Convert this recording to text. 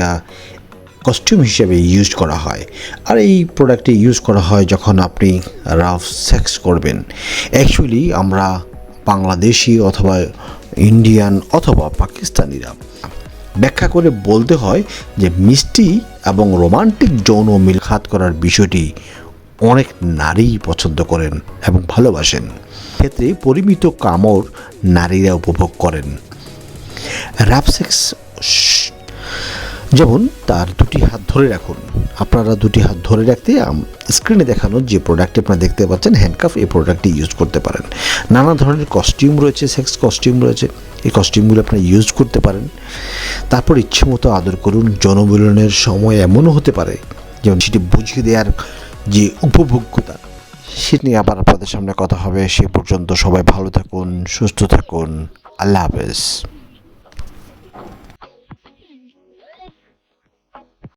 একটা কস্টিউম হিসেবে ইউজ করা হয়। আর এই প্রোডাক্টটি ইউজ করা হয় যখন আপনি রাফ সেক্স করবেন। অ্যাকচুয়ালি আমরা বাংলাদেশি অথবা ইন্ডিয়ান অথবা পাকিস্তানিরা ব্যাখ্যা করে বলতে হয় যে মিষ্টি এবং রোমান্টিক যৌন মিলখাত করার বিষয়টি অনেক নারীই পছন্দ করেন এবং ভালোবাসেন। ক্ষেত্রে পরিমিত কামড় নারীরা উপভোগ করেন। রাফ সেক্স যেমন তার দুটি হাত ধরে রাখুন। আপনারা দুটি হাত ধরে রাখতে স্ক্রিনে দেখানো যে প্রোডাক্টটি আপনারা দেখতে পাচ্ছেন হ্যান্ডকাফ, এই প্রোডাক্টটি ইউজ করতে পারেন। নানা ধরনের কস্টিউম রয়েছে, সেক্স কস্টিউম রয়েছে, এই কস্টিউমগুলো আপনারা ইউজ করতে পারেন। তারপর ইচ্ছে মতো আদর করুন। যৌনমিলনের সময় এমনও হতে পারে যেমন সেটি বুঝিয়ে দেওয়ার যে উপভোগ্যতা, সেটি নিয়ে আবার আপনাদের সামনে কথা হবে। সে পর্যন্ত সবাই ভালো থাকুন, সুস্থ থাকুন। আল্লাহ হাফেজ।